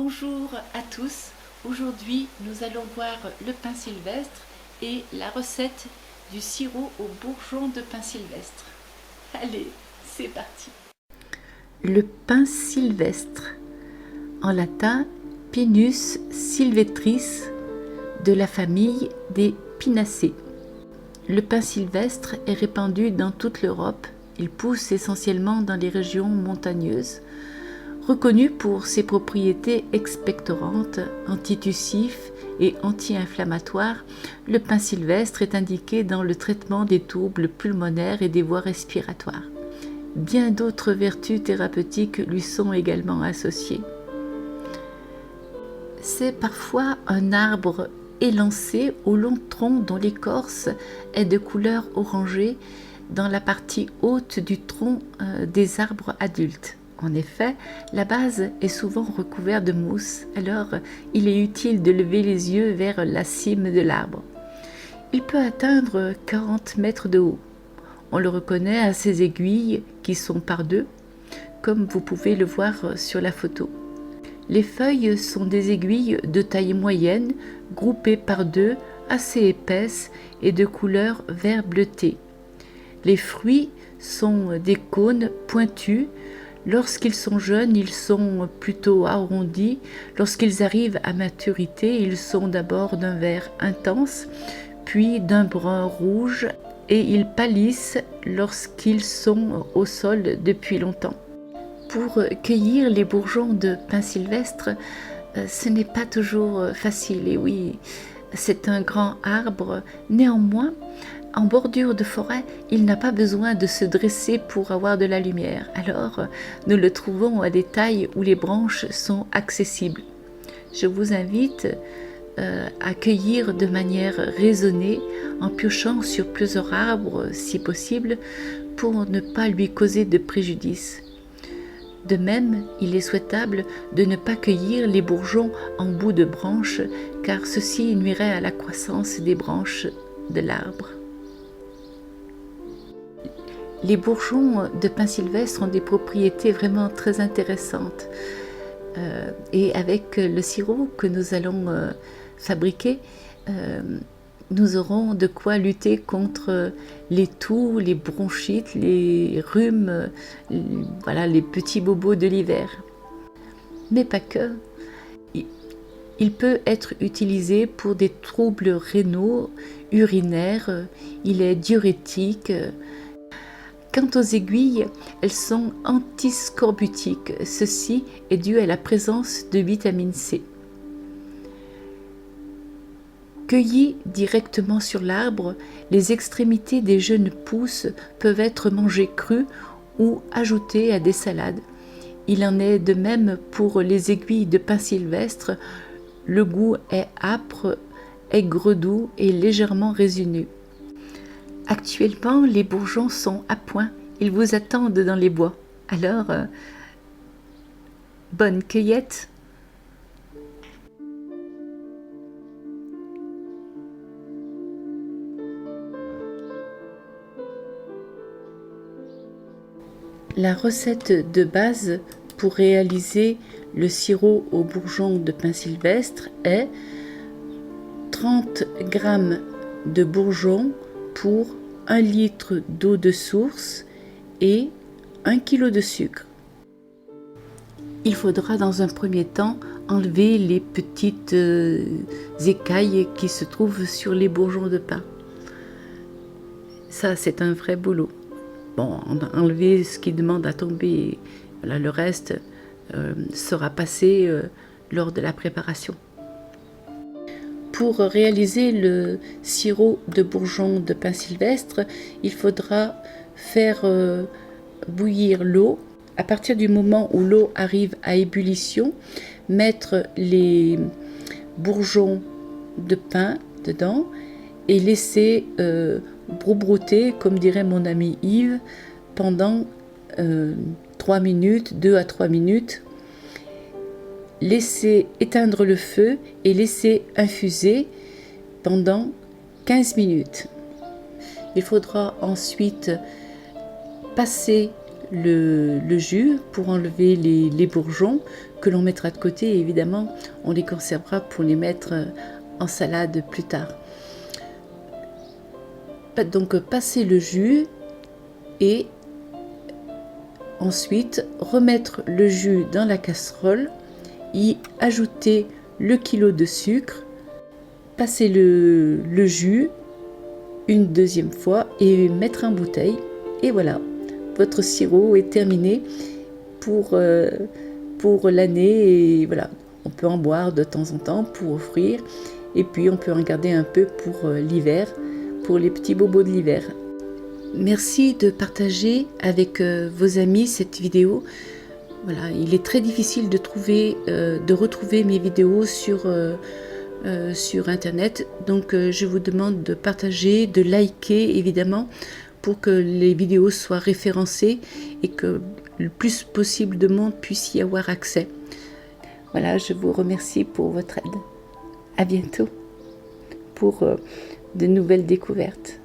Bonjour à tous, aujourd'hui nous allons voir le pin sylvestre et la recette du sirop au bourgeon de pin sylvestre. Allez, c'est parti. Le pin sylvestre, en latin Pinus sylvestris, de la famille des Pinacées. Le pin sylvestre est répandu dans toute l'Europe, il pousse essentiellement dans les régions montagneuses. Reconnu pour ses propriétés expectorantes, antitussif et anti-inflammatoires, le pin sylvestre est indiqué dans le traitement des troubles pulmonaires et des voies respiratoires. Bien d'autres vertus thérapeutiques lui sont également associées. C'est parfois un arbre élancé au long tronc dont l'écorce est de couleur orangée dans la partie haute du tronc des arbres adultes. En effet, la base est souvent recouverte de mousse, alors il est utile de lever les yeux vers la cime de l'arbre. Il peut atteindre 40 mètres de haut. On le reconnaît à ses aiguilles qui sont par deux, comme vous pouvez le voir sur la photo. Les feuilles sont des aiguilles de taille moyenne, groupées par deux, assez épaisses et de couleur vert bleuté. Les fruits sont des cônes pointus. Lorsqu'ils sont jeunes, ils sont plutôt arrondis. Lorsqu'ils arrivent à maturité, ils sont d'abord d'un vert intense, puis d'un brun rouge, et ils pâlissent lorsqu'ils sont au sol depuis longtemps. Pour cueillir les bourgeons de pin sylvestre, ce n'est pas toujours facile. Et oui, c'est un grand arbre. Néanmoins, en bordure de forêt, il n'a pas besoin de se dresser pour avoir de la lumière. Alors, nous le trouvons à des tailles où les branches sont accessibles. Je vous invite à cueillir de manière raisonnée, en piochant sur plusieurs arbres, si possible, pour ne pas lui causer de préjudice. De même, il est souhaitable de ne pas cueillir les bourgeons en bout de branche, car ceci nuirait à la croissance des branches de l'arbre. Les bourgeons de pin sylvestre ont des propriétés vraiment très intéressantes. Et avec le sirop que nous allons fabriquer, nous aurons de quoi lutter contre les toux, les bronchites, les rhumes, voilà, les petits bobos de l'hiver. Mais pas que. Il peut être utilisé pour des troubles rénaux, urinaires, il est diurétique. Quant aux aiguilles, elles sont antiscorbutiques. Ceci est dû à la présence de vitamine C. Cueillies directement sur l'arbre, les extrémités des jeunes pousses peuvent être mangées crues ou ajoutées à des salades. Il en est de même pour les aiguilles de pin sylvestre. Le goût est âpre, aigre-doux et légèrement résineux. Actuellement, les bourgeons sont à point. Ils vous attendent dans les bois. Alors, bonne cueillette! La recette de base pour réaliser le sirop au bourgeon de pin sylvestre est 30 g de bourgeons pour 1 litre d'eau de source et 1 kg de sucre. Il faudra dans un premier temps enlever les petites écailles qui se trouvent sur les bourgeons de pin. Ça, c'est un vrai boulot. Bon, enlever ce qui demande à tomber, voilà, le reste sera passé lors de la préparation. Pour réaliser le sirop de bourgeon de pin sylvestre, il faudra faire bouillir l'eau. À partir du moment où l'eau arrive à ébullition, mettre les bourgeons de pin dedans et laisser broubrouter, comme dirait mon ami Yves, pendant 3 minutes, 2 à 3 minutes. Laissez éteindre le feu et laissez infuser pendant 15 minutes. Il faudra ensuite passer le jus pour enlever les bourgeons que l'on mettra de côté. Et évidemment, on les conservera pour les mettre en salade plus tard. Donc passer le jus et ensuite remettre le jus dans la casserole, y ajouter le kilo de sucre, passer le jus une deuxième fois et mettre en bouteille. Et voilà, votre sirop est terminé pour l'année. Et voilà, on peut en boire de temps en temps pour offrir. Et puis on peut en garder un peu pour l'hiver, pour les petits bobos de l'hiver. Merci de partager avec vos amis cette vidéo. Voilà, il est très difficile de retrouver mes vidéos sur internet. Donc je vous demande de partager, de liker évidemment, pour que les vidéos soient référencées et que le plus possible de monde puisse y avoir accès. Voilà, je vous remercie pour votre aide. À bientôt pour de nouvelles découvertes.